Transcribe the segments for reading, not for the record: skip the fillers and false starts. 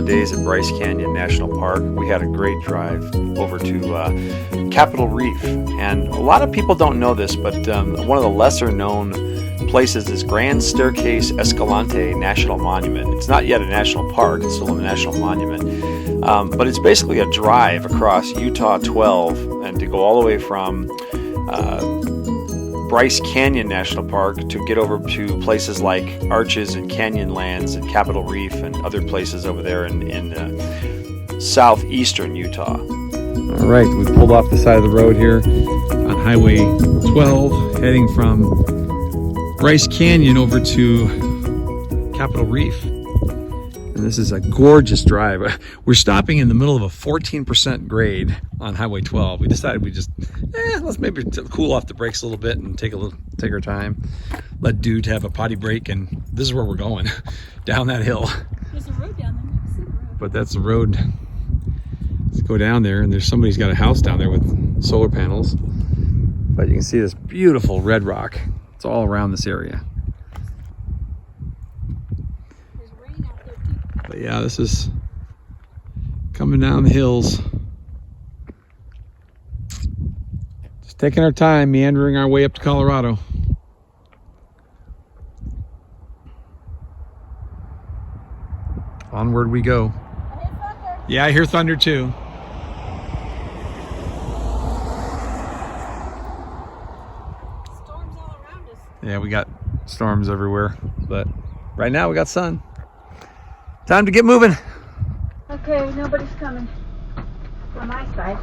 of days at Bryce Canyon National Park. We had a great drive over to Capitol Reef, and a lot of people don't know this, but one of the lesser known places is Grand Staircase Escalante National Monument. It's not yet a national park, it's still a national monument, but it's basically a drive across Utah 12 and to go all the way from Bryce Canyon National Park to get over to places like Arches and Canyonlands and Capitol Reef and other places over there in southeastern Utah. All right, we pulled off the side of the road here on Highway 12, heading from Bryce Canyon over to Capitol Reef. And this is a gorgeous drive. We're stopping in the middle of a 14% grade on Highway 12. We decided let's maybe cool off the brakes a little bit and take our time. Let dude have a potty break, and this is where we're going, down that hill. There's a road down there. But that's the road. Let's go down there, and somebody's got a house down there with solar panels. But you can see this beautiful red rock. It's all around this area. But yeah, this is coming down the hills. Just taking our time, meandering our way up to Colorado. Onward we go. Yeah, I hear thunder too. Storms all around us. Yeah, we got storms everywhere, but right now we got sun. Time to get moving. Okay, nobody's coming on my side.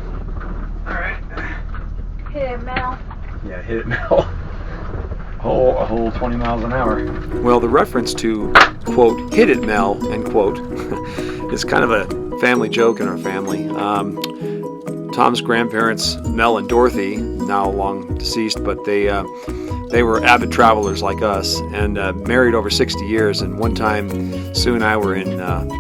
All right. Hit it, Mel. Yeah, hit it, Mel. A whole 20 miles an hour. Well, the reference to, quote, hit it, Mel, end quote, is kind of a family joke in our family. Tom's grandparents, Mel and Dorothy, now long deceased, but they were avid travelers like us and married over 60 years. And one time, Sue and I were in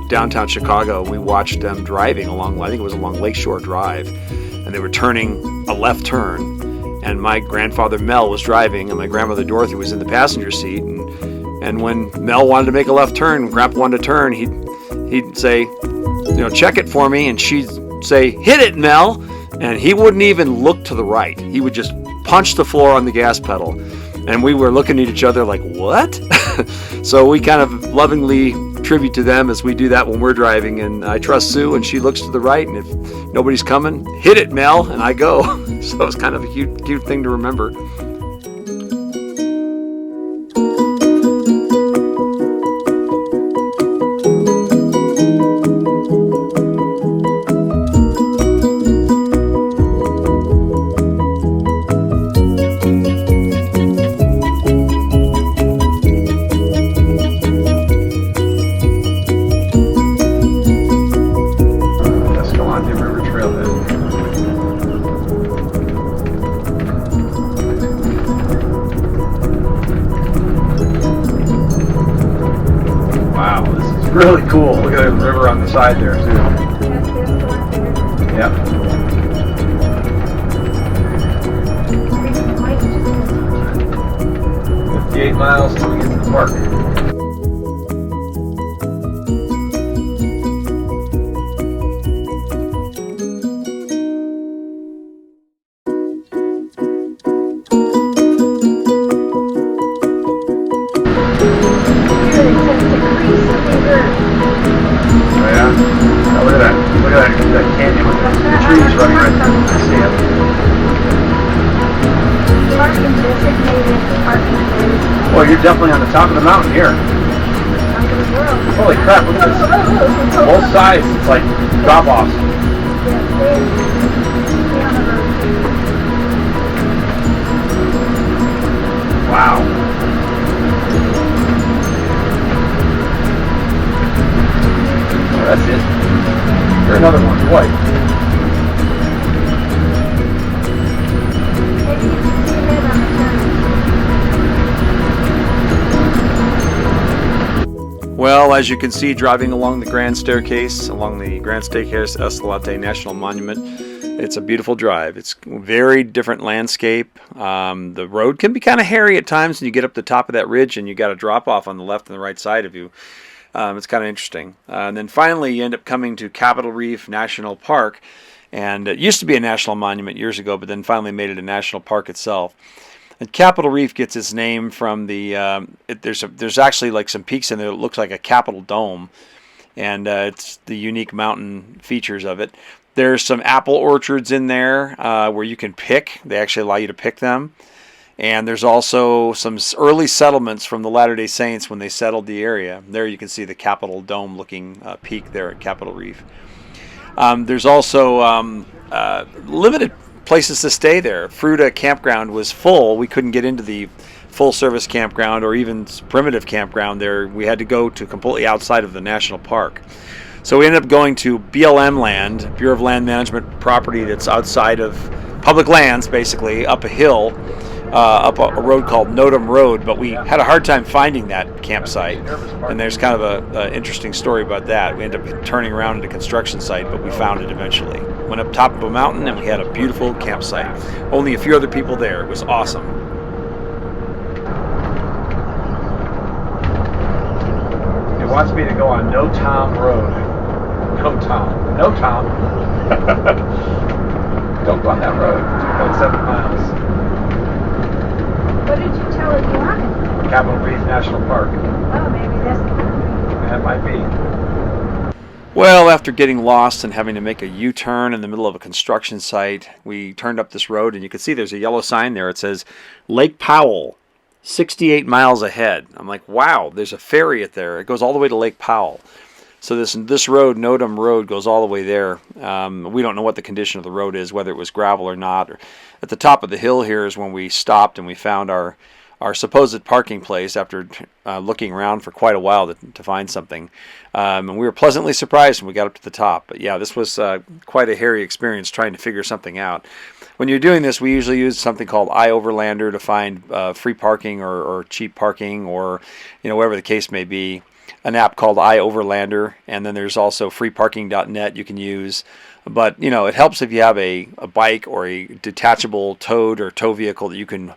downtown Chicago. We watched them driving along, I think it was along Lakeshore Drive, and they were turning a left turn. And my grandfather Mel was driving, and my grandmother Dorothy was in the passenger seat. And when Mel wanted to make a left turn, Grandpa wanted to turn, he'd say, check it for me, and she'd say, hit it, Mel. And he wouldn't even look to the right. He would just punch the floor on the gas pedal. And we were looking at each other like, what? So we kind of lovingly tribute to them as we do that when we're driving. And I trust Sue, and she looks to the right, and if nobody's coming, hit it, Mel, and I go. So it's kind of a cute thing to remember. Really cool. Look at the river on the side there too. Yep. 58 miles till we get to the park. That canyon with the trees running right through the sand. Well, you're definitely on the top of the mountain here. Holy crap, look at this. Both sides, it's like drop-offs. Wow. Oh, that's it. There's another one, white. Well, as you can see, driving along the Grand Staircase Escalante National Monument, it's a beautiful drive. It's a very different landscape. The road can be kind of hairy at times when you get up the top of that ridge and you got a drop off on the left and the right side of you. It's kind of interesting. And then finally, you end up coming to Capitol Reef National Park. And it used to be a national monument years ago, but then finally made it a national park itself. And Capitol Reef gets its name from the there's actually like some peaks in there that looks like a Capitol dome, and it's the unique mountain features of it. There's some apple orchards in there where you can pick. They actually allow you to pick them. And there's also some early settlements from the Latter-day Saints when they settled the area. There you can see the Capitol dome looking peak there at Capitol Reef. There's also limited places to stay there. Fruta campground was full. We couldn't get into the full service campground or even primitive campground there. We had to go to completely outside of the national park. So we ended up going to BLM land, Bureau of Land Management property that's outside of public lands, basically, up a hill, up a road called Nodum Road, but we had a hard time finding that campsite, and there's kind of an interesting story about that. We ended up turning around at a construction site, but we found it eventually. Went up top of a mountain, and we had a beautiful campsite. Only a few other people there. It was awesome. It wants me to go on No Tom Road. No Tom. No Tom. Don't go on that road. 2.7 miles. What did you tell it you wanted? Capitol Reef National Park. Oh, maybe that's the one. That might be. Well, after getting lost and having to make a U-turn in the middle of a construction site, we turned up this road, and you can see there's a yellow sign there. It says Lake Powell, 68 miles ahead. I'm like, wow, there's a ferry at there. It goes all the way to Lake Powell. So this road, Nodum Road, goes all the way there. We don't know what the condition of the road is, whether it was gravel or not. At the top of the hill here is when we stopped and we found our supposed parking place after looking around for quite a while to find something. And we were pleasantly surprised when we got up to the top. But yeah, this was quite a hairy experience trying to figure something out. When you're doing this, we usually use something called iOverlander to find free parking or cheap parking, or whatever the case may be. An app called iOverlander, and then there's also freeparking.net you can use. But it helps if you have a bike or a detachable towed or tow vehicle that you can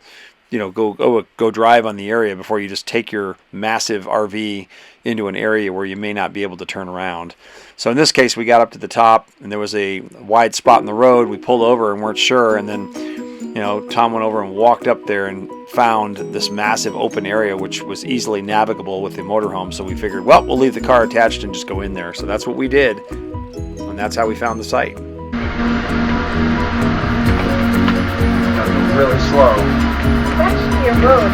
go drive on the area before you just take your massive RV into an area where you may not be able to turn around. So in this case, we got up to the top, and there was a wide spot in the road. We pulled over and weren't sure, and then Tom went over and walked up there and found this massive open area which was easily navigable with the motorhome. So we figured, well, we'll leave the car attached and just go in there. So that's what we did, and that's how we found the site. Really slow. It's actually a road.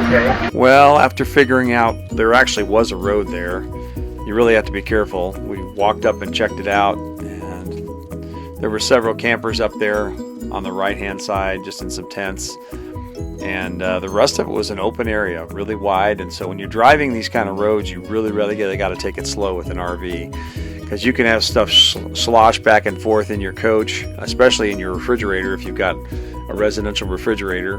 Okay. Well, after figuring out there actually was a road there, you really have to be careful. We walked up and checked it out, and there were several campers up there on the right-hand side, just in some tents. And the rest of it was an open area, really wide. And so when you're driving these kind of roads, you really got to take it slow with an RV, because you can have stuff slosh back and forth in your coach, especially in your refrigerator. If you've got a residential refrigerator,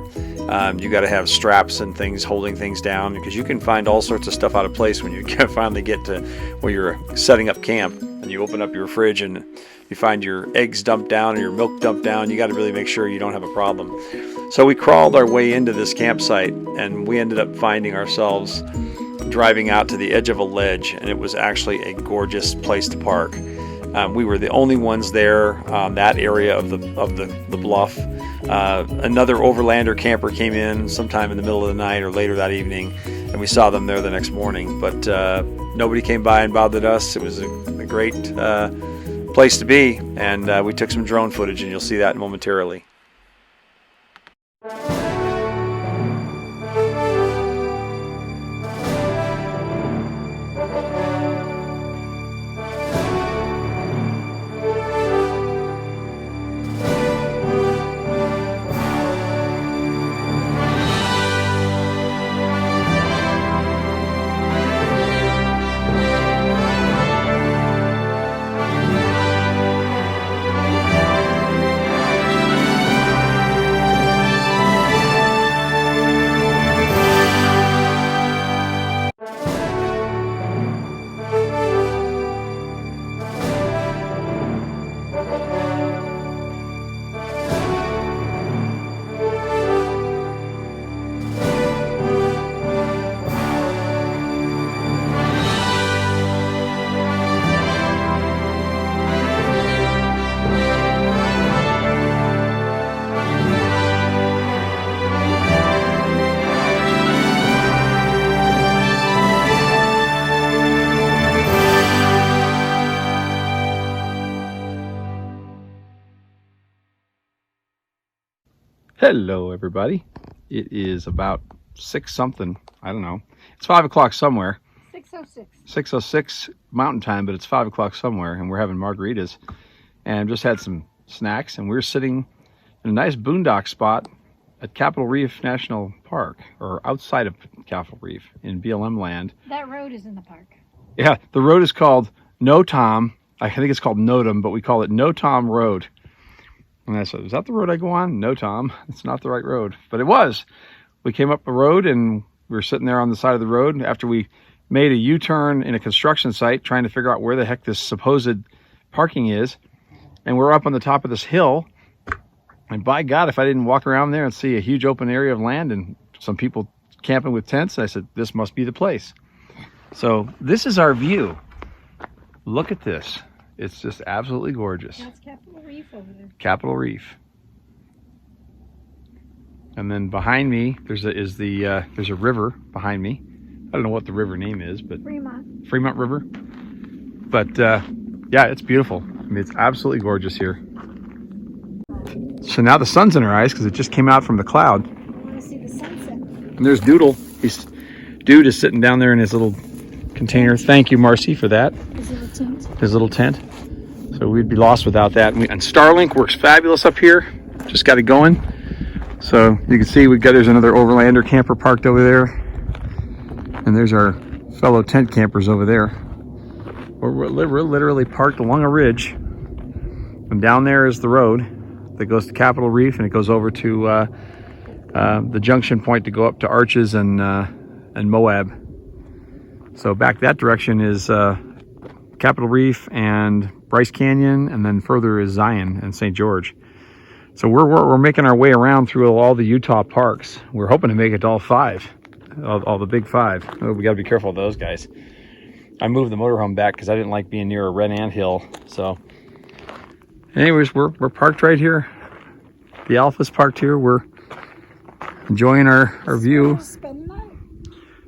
you got to have straps and things holding things down, because you can find all sorts of stuff out of place when you finally get to where you're setting up camp and you open up your fridge and you find your eggs dumped down or your milk dumped down. You got to really make sure you don't have a problem. So we crawled our way into this campsite, and we ended up finding ourselves driving out to the edge of a ledge, and it was actually a gorgeous place to park. We were the only ones there on that area of the bluff. Another overlander camper came in sometime in the middle of the night or later that evening, and we saw them there the next morning. But nobody came by and bothered us. It was a great place to be, and we took some drone footage, and you'll see that momentarily. Hello, everybody. It is about 6 something. I don't know. It's 5 o'clock somewhere. 6:06. 6:06 Mountain Time, but it's 5 o'clock somewhere, and we're having margaritas. And just had some snacks, and we're sitting in a nice boondock spot at Capitol Reef National Park, or outside of Capitol Reef in BLM land. That road is in the park. Yeah, the road is called No Tom. I think it's called Notum, but we call it No Tom Road. And I said, is that the road I go on? No, Tom, it's not the right road. But it was. We came up a road and we were sitting there on the side of the road after we made a U-turn in a construction site trying to figure out where the heck this supposed parking is. And we're up on the top of this hill. And by God, if I didn't walk around there and see a huge open area of land and some people camping with tents, I said, this must be the place. So this is our view. Look at this. It's just absolutely gorgeous. That's Capitol Reef over there. Capitol Reef. And then behind me, there's a river behind me. I don't know what the river name is, but Fremont River. But yeah, it's beautiful. I mean, it's absolutely gorgeous here. So now the sun's in our eyes because it just came out from the cloud. I want to see the sunset. And there's Doodle. Dude is sitting down there in his little container. Thank you, Marcy, for that. His little tent. His little tent. So we'd be lost without that. And Starlink works fabulous up here. Just got it going. So you can see there's another overlander camper parked over there. And there's our fellow tent campers over there. We're literally parked along a ridge. And down there is the road that goes to Capitol Reef, and it goes over to the junction point to go up to Arches and Moab. So back that direction is Capitol Reef and Bryce Canyon, and then further is Zion and St. George. So we're making our way around through all the Utah parks. We're hoping to make it to all 5, all the big 5. Oh, we got to be careful of those guys. I moved the motorhome back because I didn't like being near a red anthill. So, anyways, we're parked right here. The Alpha's parked here. We're enjoying our view.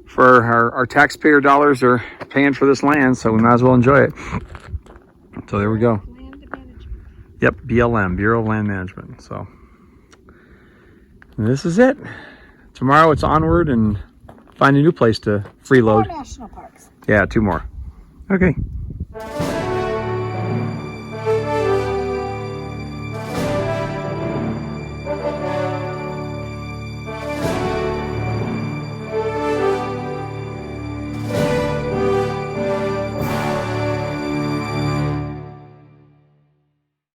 For our taxpayer dollars are paying for this land, so we might as well enjoy it. So there we go. Land management. Yep, BLM, Bureau of Land Management. So this is it. Tomorrow it's onward and find a new place to freeload. 4 national parks. Yeah, 2 more. Okay.